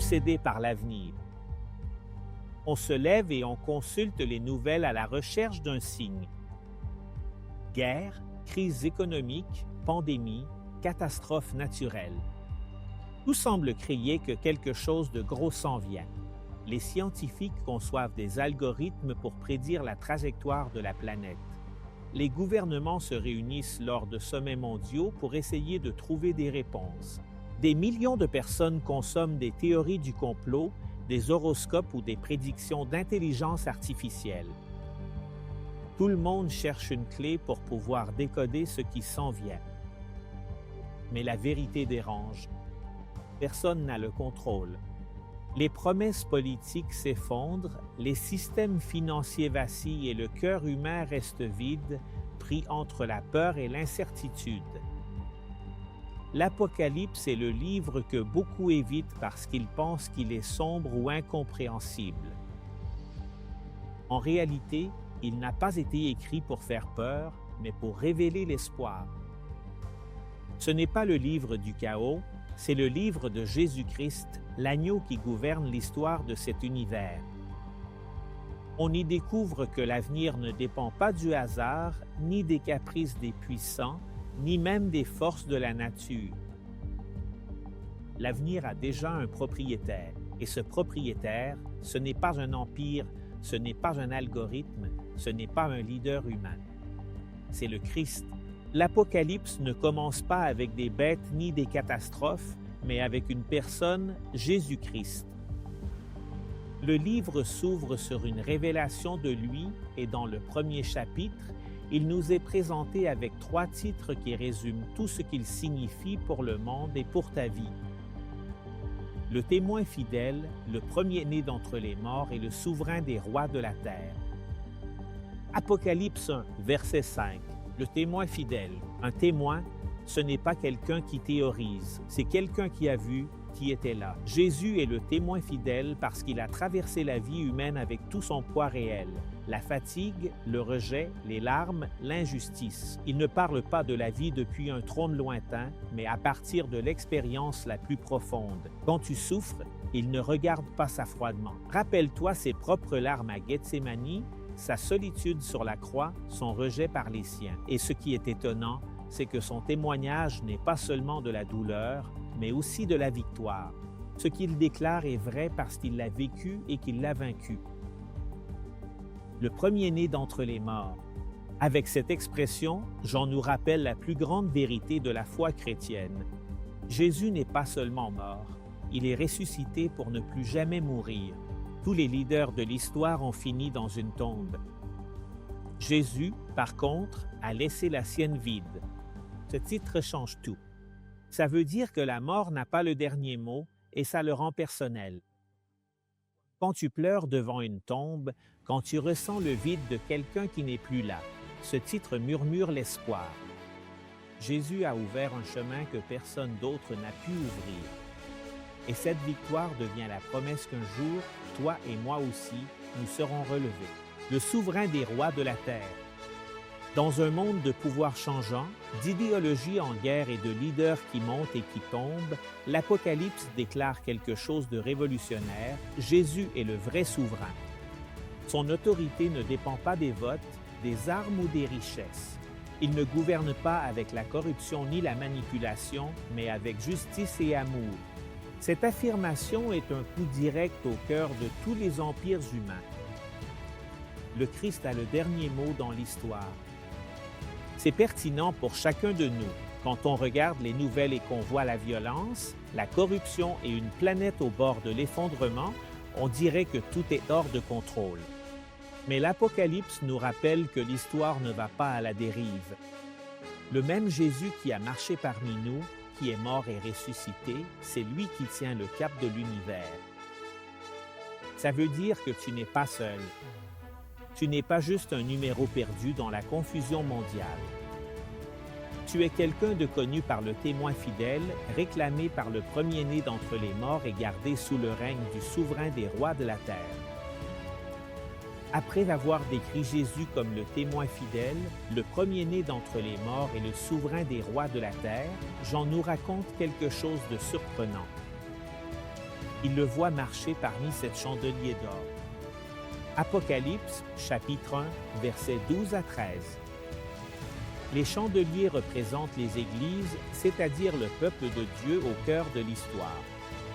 obsédé par l'avenir. On se lève et on consulte les nouvelles à la recherche d'un signe. Guerre, crise économique, pandémie, catastrophe naturelle. Tout semble crier que quelque chose de gros s'en vient. Les scientifiques conçoivent des algorithmes pour prédire la trajectoire de la planète. Les gouvernements se réunissent lors de sommets mondiaux pour essayer de trouver des réponses. Des millions de personnes consomment des théories du complot, des horoscopes ou des prédictions d'intelligence artificielle. Tout le monde cherche une clé pour pouvoir décoder ce qui s'en vient. Mais la vérité dérange. Personne n'a le contrôle. Les promesses politiques s'effondrent, les systèmes financiers vacillent et le cœur humain reste vide, pris entre la peur et l'incertitude. L'Apocalypse est le livre que beaucoup évitent parce qu'ils pensent qu'il est sombre ou incompréhensible. En réalité, il n'a pas été écrit pour faire peur, mais pour révéler l'espoir. Ce n'est pas le livre du chaos, c'est le livre de Jésus-Christ, l'agneau qui gouverne l'histoire de cet univers. On y découvre que l'avenir ne dépend pas du hasard, ni des caprices des puissants, ni même des forces de la nature. L'avenir a déjà un propriétaire, et ce propriétaire, ce n'est pas un empire, ce n'est pas un algorithme, ce n'est pas un leader humain. C'est le Christ. L'Apocalypse ne commence pas avec des bêtes ni des catastrophes, mais avec une personne, Jésus-Christ. Le livre s'ouvre sur une révélation de lui et dans le premier chapitre, il nous est présenté avec 3 titres qui résument tout ce qu'il signifie pour le monde et pour ta vie. Le témoin fidèle, le premier-né d'entre les morts et le souverain des rois de la terre. Apocalypse 1, verset 5. Le témoin fidèle. Un témoin, ce n'est pas quelqu'un qui théorise, c'est quelqu'un qui a vu, qui était là. Jésus est le témoin fidèle parce qu'il a traversé la vie humaine avec tout son poids réel. La fatigue, le rejet, les larmes, l'injustice. Il ne parle pas de la vie depuis un trône lointain, mais à partir de l'expérience la plus profonde. Quand tu souffres, il ne regarde pas ça froidement. Rappelle-toi ses propres larmes à Gethsémani, sa solitude sur la croix, son rejet par les siens. Et ce qui est étonnant, c'est que son témoignage n'est pas seulement de la douleur, mais aussi de la victoire. Ce qu'il déclare est vrai parce qu'il l'a vécu et qu'il l'a vaincu. Le premier-né d'entre les morts. Avec cette expression, Jean nous rappelle la plus grande vérité de la foi chrétienne. Jésus n'est pas seulement mort, il est ressuscité pour ne plus jamais mourir. Tous les leaders de l'histoire ont fini dans une tombe. Jésus, par contre, a laissé la sienne vide. Ce titre change tout. Ça veut dire que la mort n'a pas le dernier mot et ça le rend personnel. Quand tu pleures devant une tombe, quand tu ressens le vide de quelqu'un qui n'est plus là, ce titre murmure l'espoir. Jésus a ouvert un chemin que personne d'autre n'a pu ouvrir. Et cette victoire devient la promesse qu'un jour, toi et moi aussi, nous serons relevés. Le souverain des rois de la terre. Dans un monde de pouvoirs changeants, d'idéologies en guerre et de leaders qui montent et qui tombent, l'Apocalypse déclare quelque chose de révolutionnaire. Jésus est le vrai souverain. Son autorité ne dépend pas des votes, des armes ou des richesses. Il ne gouverne pas avec la corruption ni la manipulation, mais avec justice et amour. Cette affirmation est un coup direct au cœur de tous les empires humains. Le Christ a le dernier mot dans l'histoire. C'est pertinent pour chacun de nous. Quand on regarde les nouvelles et qu'on voit la violence, la corruption et une planète au bord de l'effondrement, on dirait que tout est hors de contrôle. Mais l'Apocalypse nous rappelle que l'histoire ne va pas à la dérive. Le même Jésus qui a marché parmi nous, qui est mort et ressuscité, c'est lui qui tient le cap de l'univers. Ça veut dire que tu n'es pas seul. Tu n'es pas juste un numéro perdu dans la confusion mondiale. Tu es quelqu'un de connu par le témoin fidèle, réclamé par le premier-né d'entre les morts et gardé sous le règne du souverain des rois de la terre. Après avoir décrit Jésus comme le témoin fidèle, le premier-né d'entre les morts et le souverain des rois de la terre, Jean nous raconte quelque chose de surprenant. Il le voit marcher parmi sept chandeliers d'or. Apocalypse, chapitre 1, versets 12 à 13. Les chandeliers représentent les églises, c'est-à-dire le peuple de Dieu au cœur de l'histoire.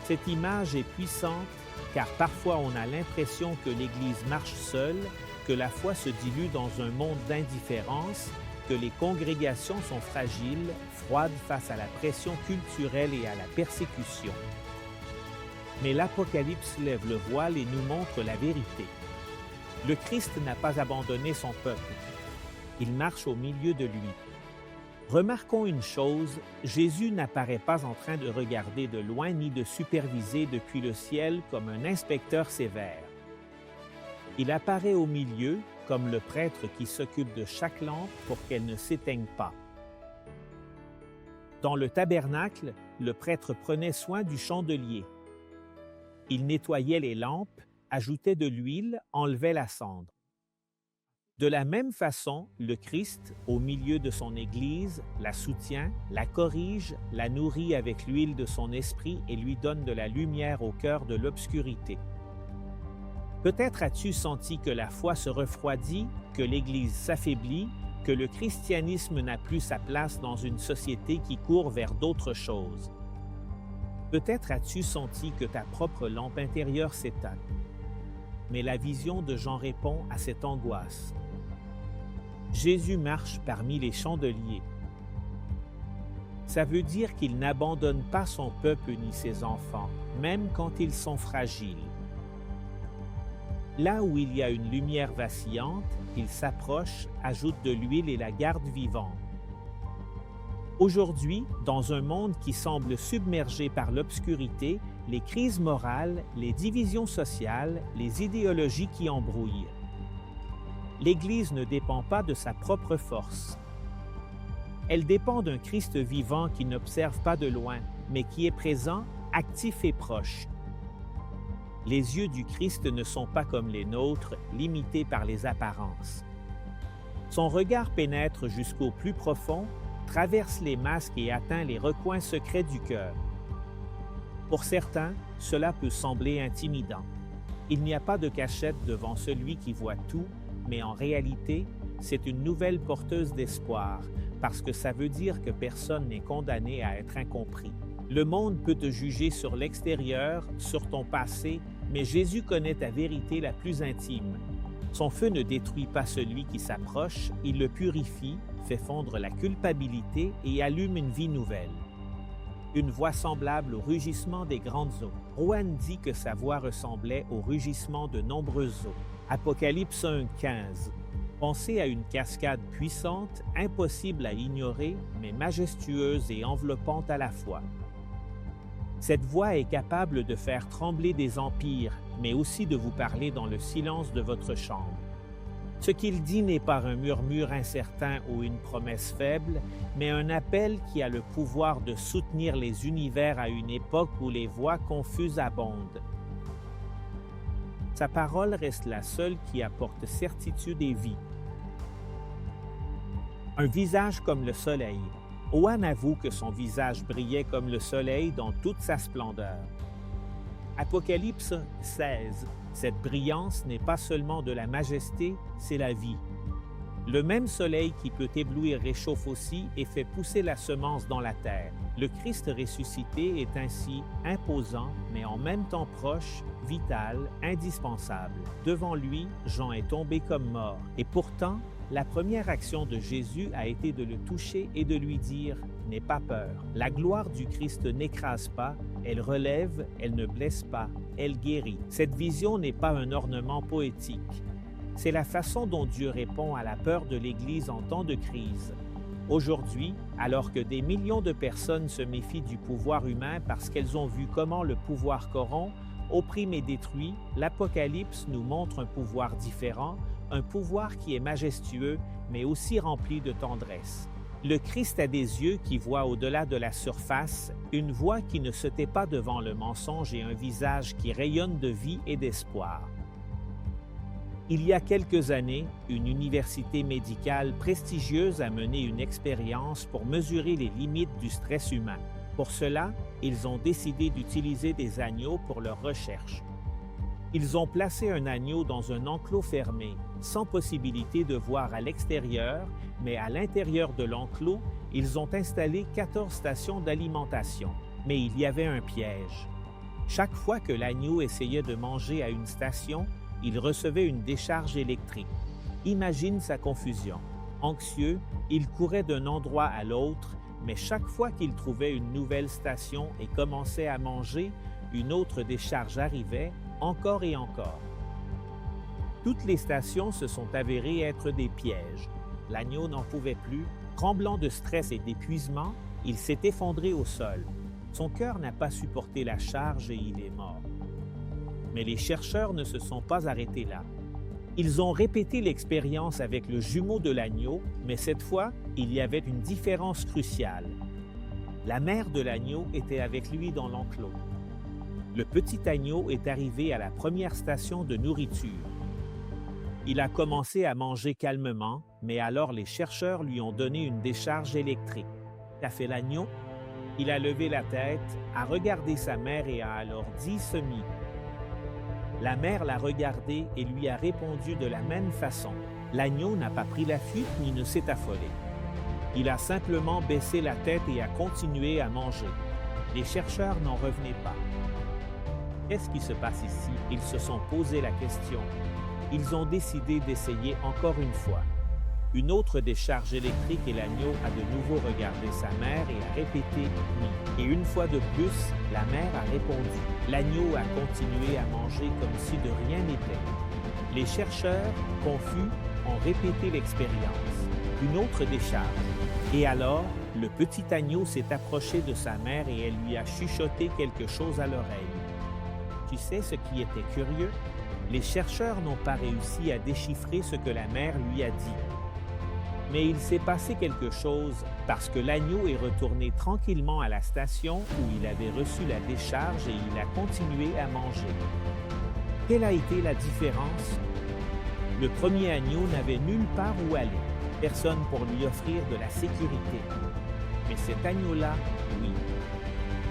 Cette image est puissante car parfois on a l'impression que l'Église marche seule, que la foi se dilue dans un monde d'indifférence, que les congrégations sont fragiles, froides face à la pression culturelle et à la persécution. Mais l'Apocalypse lève le voile et nous montre la vérité. Le Christ n'a pas abandonné son peuple. Il marche au milieu de lui. Remarquons une chose, Jésus n'apparaît pas en train de regarder de loin ni de superviser depuis le ciel comme un inspecteur sévère. Il apparaît au milieu comme le prêtre qui s'occupe de chaque lampe pour qu'elle ne s'éteigne pas. Dans le tabernacle, le prêtre prenait soin du chandelier. Il nettoyait les lampes, ajoutait de l'huile, enlevait la cendre. De la même façon, le Christ, au milieu de son Église, la soutient, la corrige, la nourrit avec l'huile de son esprit et lui donne de la lumière au cœur de l'obscurité. Peut-être as-tu senti que la foi se refroidit, que l'Église s'affaiblit, que le christianisme n'a plus sa place dans une société qui court vers d'autres choses. Peut-être as-tu senti que ta propre lampe intérieure s'éteint. Mais la vision de Jean répond à cette angoisse. Jésus marche parmi les chandeliers. Ça veut dire qu'il n'abandonne pas son peuple ni ses enfants, même quand ils sont fragiles. Là où il y a une lumière vacillante, il s'approche, ajoute de l'huile et la garde vivante. Aujourd'hui, dans un monde qui semble submergé par l'obscurité, les crises morales, les divisions sociales, les idéologies qui embrouillent. L'Église ne dépend pas de sa propre force. Elle dépend d'un Christ vivant qui n'observe pas de loin, mais qui est présent, actif et proche. Les yeux du Christ ne sont pas comme les nôtres, limités par les apparences. Son regard pénètre jusqu'au plus profond, traverse les masques et atteint les recoins secrets du cœur. Pour certains, cela peut sembler intimidant. Il n'y a pas de cachette devant celui qui voit tout, mais en réalité, c'est une nouvelle porteuse d'espoir, parce que ça veut dire que personne n'est condamné à être incompris. Le monde peut te juger sur l'extérieur, sur ton passé, mais Jésus connaît ta vérité la plus intime. Son feu ne détruit pas celui qui s'approche, il le purifie, fait fondre la culpabilité et allume une vie nouvelle. Une voix semblable au rugissement des grandes eaux. Rowan dit que sa voix ressemblait au rugissement de nombreuses eaux. Apocalypse 1:15. Pensez à une cascade puissante, impossible à ignorer, mais majestueuse et enveloppante à la fois. Cette voix est capable de faire trembler des empires, mais aussi de vous parler dans le silence de votre chambre. Ce qu'il dit n'est pas un murmure incertain ou une promesse faible, mais un appel qui a le pouvoir de soutenir les univers à une époque où les voix confuses abondent. Sa parole reste la seule qui apporte certitude et vie. Un visage comme le soleil. Owen avoue que son visage brillait comme le soleil dans toute sa splendeur. Apocalypse 16. Cette brillance n'est pas seulement de la majesté, c'est la vie. Le même soleil qui peut éblouir réchauffe aussi et fait pousser la semence dans la terre. Le Christ ressuscité est ainsi imposant, mais en même temps proche, vital, indispensable. Devant lui, Jean est tombé comme mort. Et pourtant, la première action de Jésus a été de le toucher et de lui dire « N'aie pas peur ». La gloire du Christ n'écrase pas, elle relève, elle ne blesse pas, elle guérit. Cette vision n'est pas un ornement poétique. C'est la façon dont Dieu répond à la peur de l'Église en temps de crise. Aujourd'hui, alors que des millions de personnes se méfient du pouvoir humain parce qu'elles ont vu comment le pouvoir corrompt, opprime et détruit, l'Apocalypse nous montre un pouvoir différent, un pouvoir qui est majestueux, mais aussi rempli de tendresse. Le Christ a des yeux qui voient au-delà de la surface, une voix qui ne se tait pas devant le mensonge et un visage qui rayonne de vie et d'espoir. Il y a quelques années, une université médicale prestigieuse a mené une expérience pour mesurer les limites du stress humain. Pour cela, ils ont décidé d'utiliser des agneaux pour leur recherche. Ils ont placé un agneau dans un enclos fermé, sans possibilité de voir à l'extérieur, mais à l'intérieur de l'enclos, ils ont installé 14 stations d'alimentation. Mais il y avait un piège. Chaque fois que l'agneau essayait de manger à une station, il recevait une décharge électrique. Imagine sa confusion. Anxieux, il courait d'un endroit à l'autre, mais chaque fois qu'il trouvait une nouvelle station et commençait à manger, une autre décharge arrivait, encore et encore. Toutes les stations se sont avérées être des pièges. L'agneau n'en pouvait plus. Tremblant de stress et d'épuisement, il s'est effondré au sol. Son cœur n'a pas supporté la charge et il est mort. Mais les chercheurs ne se sont pas arrêtés là. Ils ont répété l'expérience avec le jumeau de l'agneau, mais cette fois, il y avait une différence cruciale. La mère de l'agneau était avec lui dans l'enclos. Le petit agneau est arrivé à la première station de nourriture. Il a commencé à manger calmement, mais alors les chercheurs lui ont donné une décharge électrique. Qu'a fait l'agneau? Il a levé la tête, a regardé sa mère et a alors dit ceci. La mère l'a regardé et lui a répondu de la même façon. L'agneau n'a pas pris la fuite ni ne s'est affolé. Il a simplement baissé la tête et a continué à manger. Les chercheurs n'en revenaient pas. Qu'est-ce qui se passe ici? Ils se sont posé la question. Ils ont décidé d'essayer encore une fois. Une autre décharge électrique et l'agneau a de nouveau regardé sa mère et a répété « oui ». Et une fois de plus, la mère a répondu. L'agneau a continué à manger comme si de rien n'était. Les chercheurs, confus, ont répété l'expérience. Une autre décharge. Et alors, le petit agneau s'est approché de sa mère et elle lui a chuchoté quelque chose à l'oreille. Tu sais ce qui était curieux? Les chercheurs n'ont pas réussi à déchiffrer ce que la mère lui a dit. Mais il s'est passé quelque chose parce que l'agneau est retourné tranquillement à la station où il avait reçu la décharge et il a continué à manger. Quelle a été la différence? Le premier agneau n'avait nulle part où aller, personne pour lui offrir de la sécurité. Mais cet agneau-là, oui.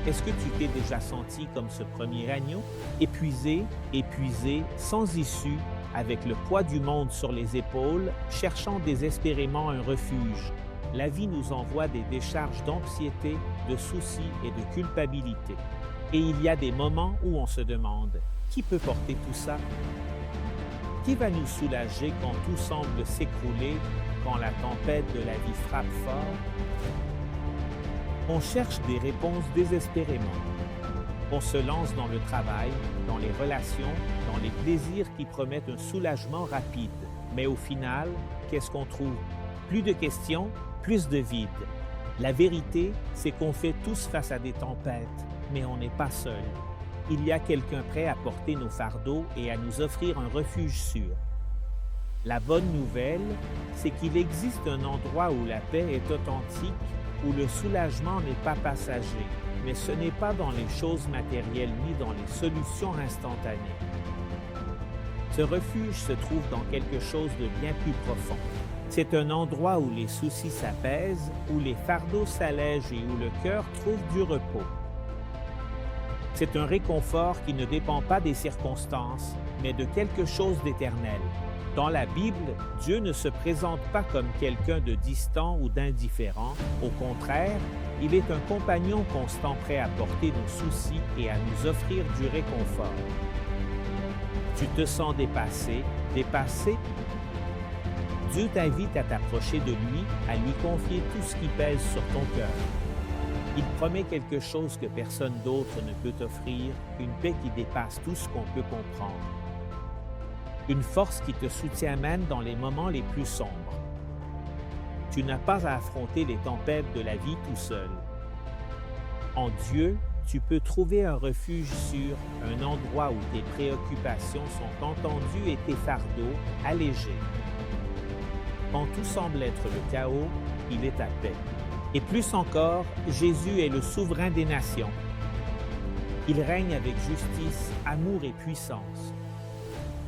Est-ce que tu t'es déjà senti comme ce premier agneau, épuisé, sans issue, avec le poids du monde sur les épaules, cherchant désespérément un refuge? La vie nous envoie des décharges d'anxiété, de soucis et de culpabilité. Et il y a des moments où on se demande, qui peut porter tout ça? Qui va nous soulager quand tout semble s'écrouler, quand la tempête de la vie frappe fort? On cherche des réponses désespérément. On se lance dans le travail, dans les relations, dans les plaisirs qui promettent un soulagement rapide. Mais au final, qu'est-ce qu'on trouve? Plus de questions, plus de vide. La vérité, c'est qu'on fait tous face à des tempêtes, mais on n'est pas seul. Il y a quelqu'un prêt à porter nos fardeaux et à nous offrir un refuge sûr. La bonne nouvelle, c'est qu'il existe un endroit où la paix est authentique, où le soulagement n'est pas passager, mais ce n'est pas dans les choses matérielles ni dans les solutions instantanées. Ce refuge se trouve dans quelque chose de bien plus profond. C'est un endroit où les soucis s'apaisent, où les fardeaux s'allègent et où le cœur trouve du repos. C'est un réconfort qui ne dépend pas des circonstances, mais de quelque chose d'éternel. Dans la Bible, Dieu ne se présente pas comme quelqu'un de distant ou d'indifférent. Au contraire, il est un compagnon constant prêt à porter nos soucis et à nous offrir du réconfort. Tu te sens dépassé, dépassé? Dieu t'invite à t'approcher de lui, à lui confier tout ce qui pèse sur ton cœur. Il promet quelque chose que personne d'autre ne peut t'offrir, une paix qui dépasse tout ce qu'on peut comprendre. Une force qui te soutient même dans les moments les plus sombres. Tu n'as pas à affronter les tempêtes de la vie tout seul. En Dieu, tu peux trouver un refuge sûr, un endroit où tes préoccupations sont entendues et tes fardeaux allégés. Quand tout semble être le chaos, il est à paix. Et plus encore, Jésus est le souverain des nations. Il règne avec justice, amour et puissance.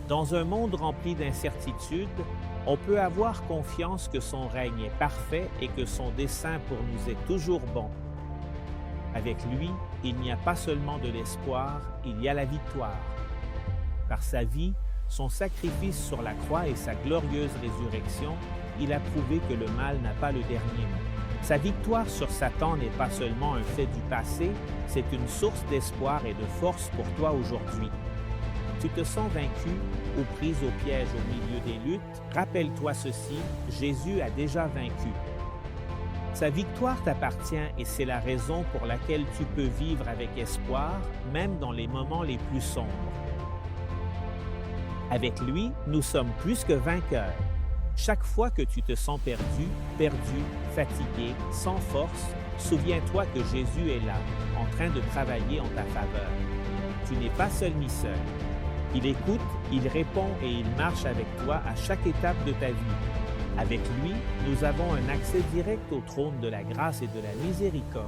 Dans un monde rempli d'incertitudes, on peut avoir confiance que son règne est parfait et que son dessein pour nous est toujours bon. Avec lui, il n'y a pas seulement de l'espoir, il y a la victoire. Par sa vie, son sacrifice sur la croix et sa glorieuse résurrection, il a prouvé que le mal n'a pas le dernier mot. Sa victoire sur Satan n'est pas seulement un fait du passé, c'est une source d'espoir et de force pour toi aujourd'hui. Tu te sens vaincu ou prise au piège au milieu des luttes? Rappelle-toi ceci, Jésus a déjà vaincu. Sa victoire t'appartient et c'est la raison pour laquelle tu peux vivre avec espoir, même dans les moments les plus sombres. Avec lui, nous sommes plus que vainqueurs. Chaque fois que tu te sens perdu, fatigué, sans force, souviens-toi que Jésus est là, en train de travailler en ta faveur. Tu n'es pas seul ni seul. Il écoute, il répond et il marche avec toi à chaque étape de ta vie. Avec lui, nous avons un accès direct au trône de la grâce et de la miséricorde.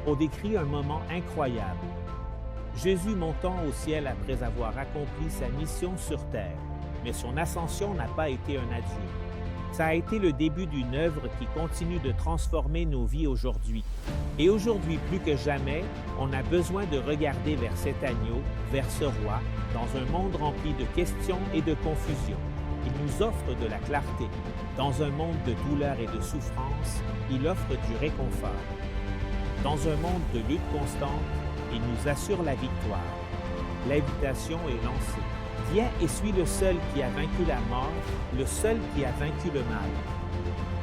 On décrit un moment incroyable. Jésus montant au ciel après avoir accompli sa mission sur terre, mais son ascension n'a pas été un adieu. Ça a été le début d'une œuvre qui continue de transformer nos vies aujourd'hui. Et aujourd'hui, plus que jamais, on a besoin de regarder vers cet agneau, vers ce roi, dans un monde rempli de questions et de confusion. Il nous offre de la clarté. Dans un monde de douleur et de souffrance, il offre du réconfort. Dans un monde de lutte constante, il nous assure la victoire. L'invitation est lancée. Viens et suis le seul qui a vaincu la mort, le seul qui a vaincu le mal.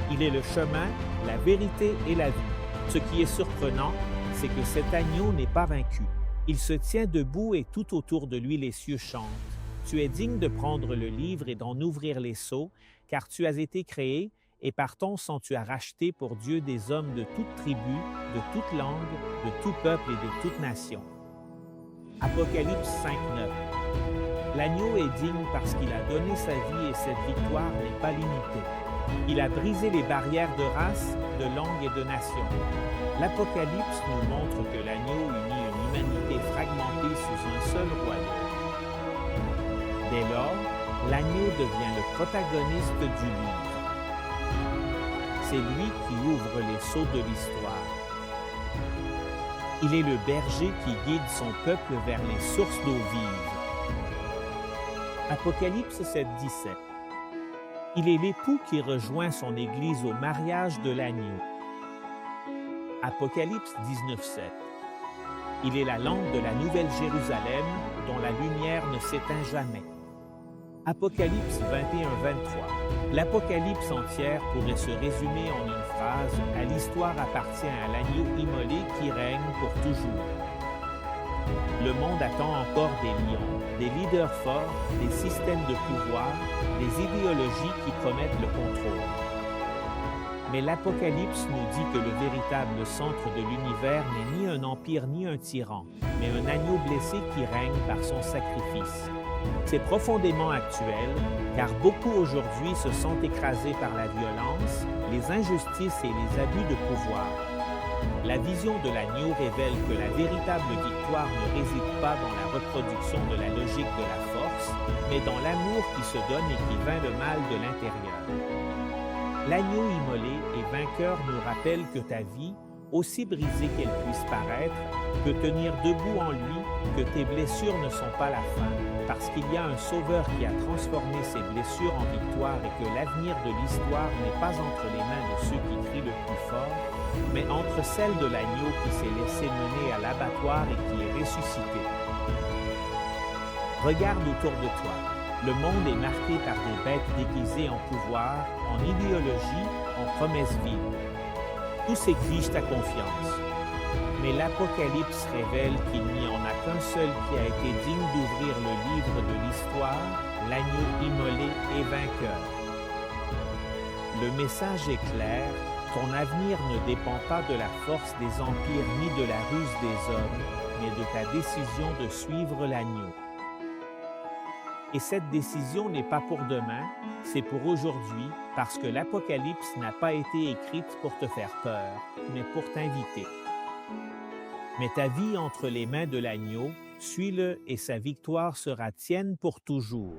Il est le chemin, la vérité et la vie. Ce qui est surprenant, c'est que cet agneau n'est pas vaincu. Il se tient debout et tout autour de lui les cieux chantent. Tu es digne de prendre le livre et d'en ouvrir les sceaux, car tu as été créé, et par ton sang tu as racheté pour Dieu des hommes de toute tribu, de toute langue, de tout peuple et de toute nation. Apocalypse 5:9. L'agneau est digne parce qu'il a donné sa vie et cette victoire n'est pas limitée. Il a brisé les barrières de race, de langue et de nation. L'Apocalypse nous montre que l'agneau unit une humanité fragmentée sous un seul royaume. Dès lors, l'agneau devient le protagoniste du livre. C'est lui qui ouvre les sceaux de l'histoire. Il est le berger qui guide son peuple vers les sources d'eau vive. Apocalypse 7:17. Il est l'époux qui rejoint son Église au mariage de l'agneau. Apocalypse 19:7. Il est la lampe de la Nouvelle Jérusalem dont la lumière ne s'éteint jamais. Apocalypse 21:23. L'Apocalypse entière pourrait se résumer en une phrase « À l'histoire appartient à l'agneau immolé qui règne pour toujours ». Le monde attend encore des lions, des leaders forts, des systèmes de pouvoir, des idéologies qui promettent le contrôle. Mais l'Apocalypse nous dit que le véritable centre de l'univers n'est ni un empire ni un tyran, mais un agneau blessé qui règne par son sacrifice. C'est profondément actuel, car beaucoup aujourd'hui se sentent écrasés par la violence, les injustices et les abus de pouvoir. La vision de l'agneau révèle que la véritable victoire ne réside pas dans la reproduction de la logique de la force, mais dans l'amour qui se donne et qui vainc le mal de l'intérieur. L'agneau immolé et vainqueur nous rappelle que ta vie, aussi brisée qu'elle puisse paraître, peut tenir debout en lui, que tes blessures ne sont pas la fin, parce qu'il y a un Sauveur qui a transformé ses blessures en victoire et que l'avenir de l'histoire n'est pas entre les mains de ceux qui crient le plus fort, mais entre celles de l'agneau qui s'est laissé mener à l'abattoir et qui est ressuscité. Regarde autour de toi. Le monde est marqué par des bêtes déguisées en pouvoir, en idéologie, en promesses vides. Tous exigent ta confiance. Mais l'Apocalypse révèle qu'il n'y en a qu'un seul qui a été digne d'ouvrir le livre de l'histoire, l'agneau immolé et vainqueur. Le message est clair, ton avenir ne dépend pas de la force des empires ni de la ruse des hommes, mais de ta décision de suivre l'agneau. Et cette décision n'est pas pour demain, c'est pour aujourd'hui, parce que l'Apocalypse n'a pas été écrite pour te faire peur, mais pour t'inviter. Mets ta vie entre les mains de l'agneau, suis-le et sa victoire sera tienne pour toujours.